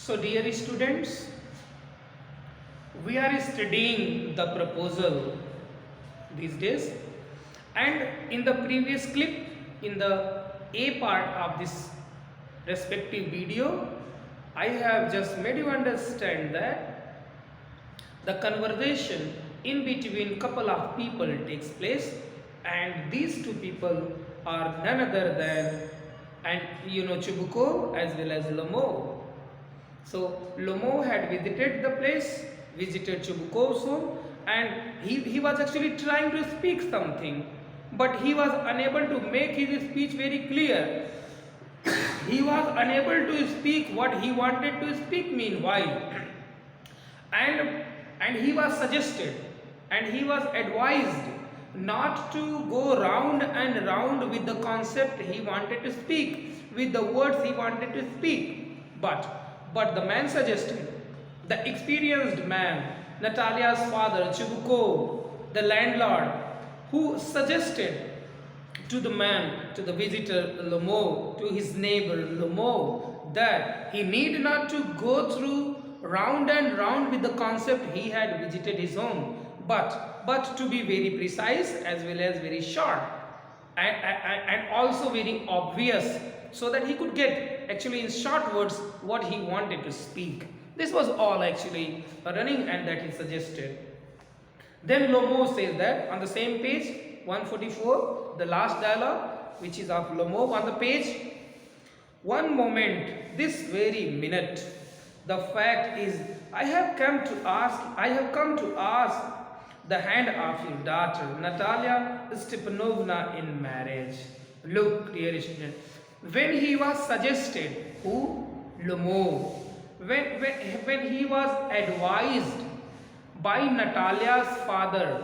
So dear students, we are studying the proposal these days, and in the previous clip, in the A part of this respective video, I have just made you understand that the conversation in between couple of people takes place, and these two people are none other than Chubukov as well as Lomo. So Lomo had visited the place, visited Chubukov's home, and he was actually trying to speak something, but he was unable to make his speech very clear. He was unable to speak what he wanted to speak meanwhile. And he was suggested and he was advised not to go round and round with the concept he wanted to speak, with the words he wanted to speak. But the man suggested, the experienced man, Natalia's father, Chubukov, the landlord, who suggested to the man, to the visitor Lomo, to his neighbor Lomo, that he need not to go through round and round with the concept he had visited his home, but to be very precise as well as very short and also very obvious, so that he could get actually in short words what he wanted to speak. This was all actually running, and that he suggested. Then Lomo says that on the same page 144, the last dialogue, which is of Lomo on the page, one moment, this very minute, the fact is I have come to ask the hand of your daughter Natalia Stepanovna in marriage. Look, dear student, when he was suggested, who? Lomo. When he was advised by Natalia's father,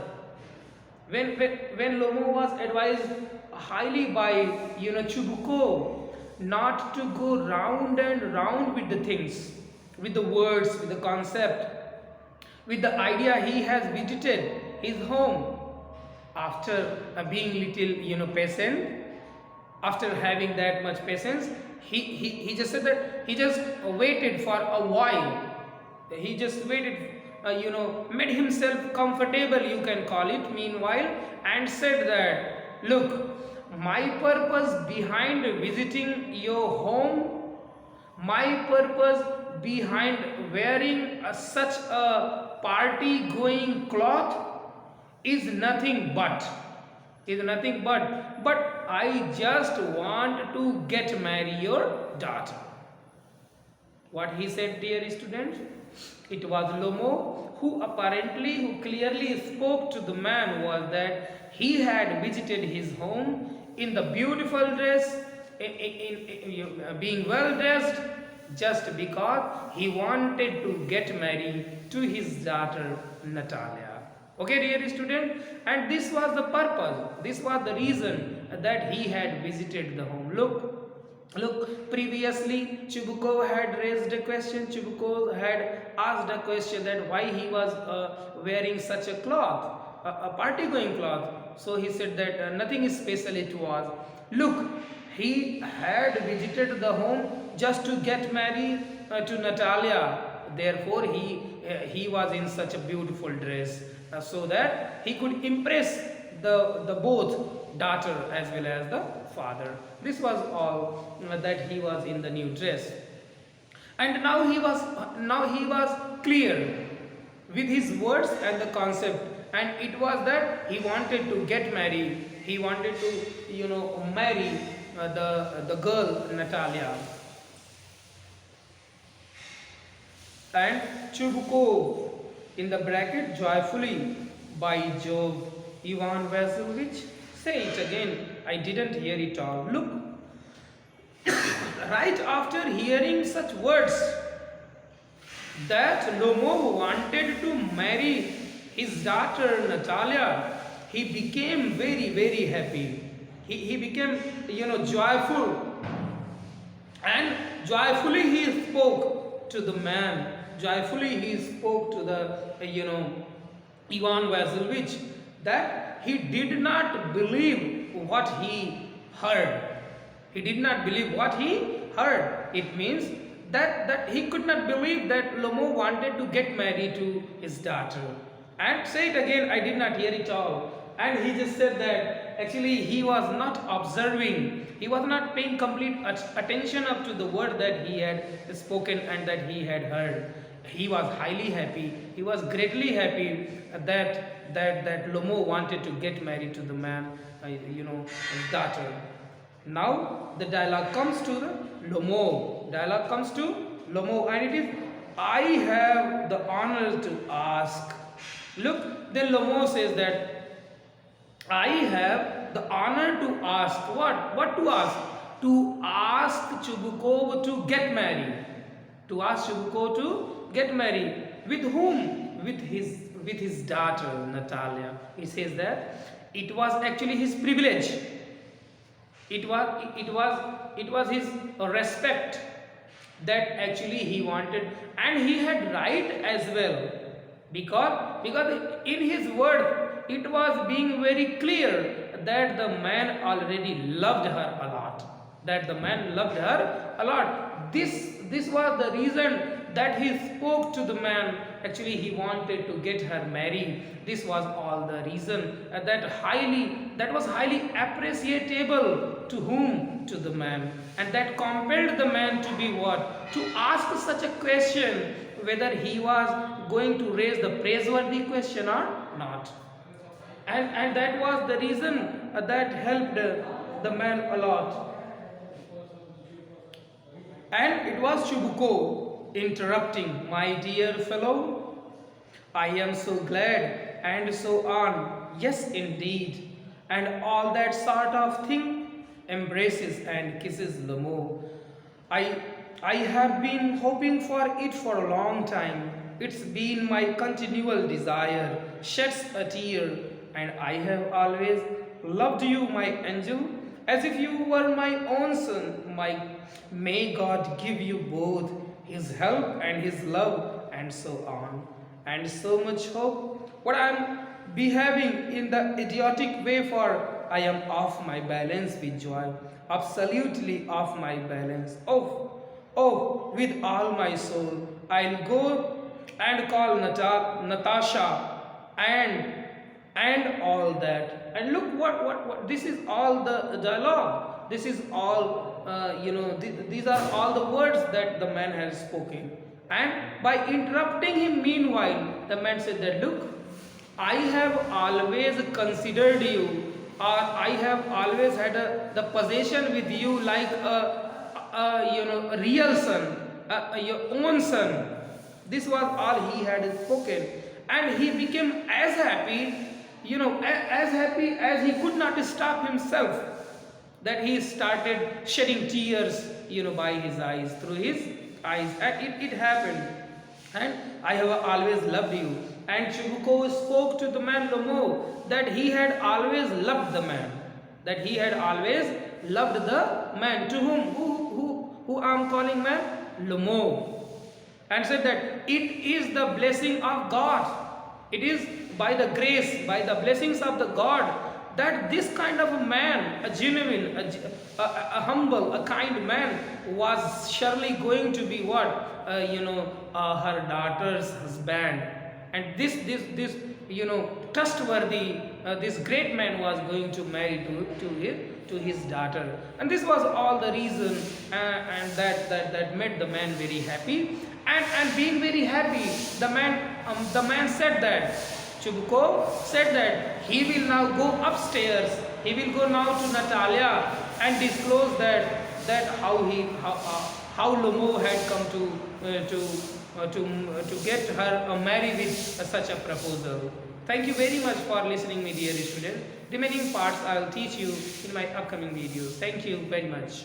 when Lomo was advised highly by Chubukov not to go round and round with the things, with the words, with the concept, with the idea he has visited his home after being little patient, after having that much patience, he just said that he just waited for a while. He just waited, made himself comfortable, you can call it, meanwhile, and said that, look, my purpose behind visiting your home, my purpose behind wearing such a party going cloth is nothing but I just want to get marry your daughter. What he said, dear students, it was Lomo who clearly spoke to the man, was that he had visited his home in the beautiful dress, in being well dressed, just because he wanted to get married to his daughter Natalia. Okay, dear student, and this was the purpose, this was the reason that he had visited the home. Look, previously Chubukov had raised a question, Chubukov had asked a question that why he was wearing such a cloth, a party going cloth. So he said that nothing is special it was. Look, he had visited the home just to get married to Natalia. Therefore he was in such a beautiful dress, so that he could impress the both daughter as well as the father. This was all that he was in the new dress, and now he was clear with his words and the concept, and it was that he wanted to get married, he wanted to marry the girl Natalia. And Chubukov, in the bracket, joyfully, by Jove, Ivan Vasilovich, say it again, I didn't hear it all. Look, right after hearing such words, that Lomo wanted to marry his daughter Natalia, he became very, very happy. He became, joyful, and joyfully he spoke to the man. Joyfully he spoke to the, Ivan Vasilovich, that he did not believe what he heard. He did not believe what he heard. It means that he could not believe that Lomo wanted to get married to his daughter. And say it again, I did not hear it all. And he just said that actually he was not observing, he was not paying complete attention up to the word that he had spoken and that he had heard. He was highly happy, he was greatly happy that Lomo wanted to get married to the man, his daughter. Now the dialogue comes to the Lomo. Dialogue comes to Lomo, and it is, I have the honor to ask. Look, then Lomo says that I have the honor to ask. What? What to ask? To ask Chubukov to get married. To ask Chubukov to get married. With whom? With his daughter Natalia. He says that it was actually his privilege. It was his respect that actually he wanted, and he had right as well, because in his word it was being very clear that the man already loved her a lot. That the man loved her a lot. This was the reason that he spoke to the man. Actually, he wanted to get her married. This was all the reason that was highly appreciable to whom? To the man. And that compelled the man to be what? To ask such a question, whether he was going to raise the praiseworthy question or not. And that was the reason that helped the man a lot. And it was Chubukov interrupting, my dear fellow, I am so glad, and so on. Yes, indeed. And all that sort of thing, embraces and kisses Lomo. I have been hoping for it for a long time. It's been my continual desire. Sheds a tear. And I have always loved you, my angel, as if you were my own son. May God give you both His help and His love, and so on. And so much hope. What I am behaving in the idiotic way for, I am off my balance with joy. Absolutely off my balance. Oh, with all my soul. I'll go and call Natasha and all that. And look what this is all the dialogue. This is all these are all the words that the man has spoken. And by interrupting him, meanwhile, the man said that, look, I have always considered you, or I have always had the possession with you like a real son, your own son. This was all he had spoken. And he became as happy, as happy as he could not stop himself, that he started shedding tears, by his eyes, through his eyes. And it happened. And I have always loved you. And Chubukov spoke to the man Lomo that he had always loved the man. That he had always loved the man. To whom? Who I am calling man? Lomo. And said that it is the blessing of God. It is by the grace, by the blessings of the God, that this kind of a man, a genuine, a humble, a kind man, was surely going to be what? Her daughter's husband. And this trustworthy, this great man was going to marry to his daughter. And this was all the reason, and that made the man very happy. And being very happy, the man said that, Chubukov said that he will now go upstairs. He will go now to Natalia and disclose that how Lomo had come to get her married with such a proposal. Thank you very much for listening, my dear students. Remaining parts I will teach you in my upcoming videos. Thank you very much.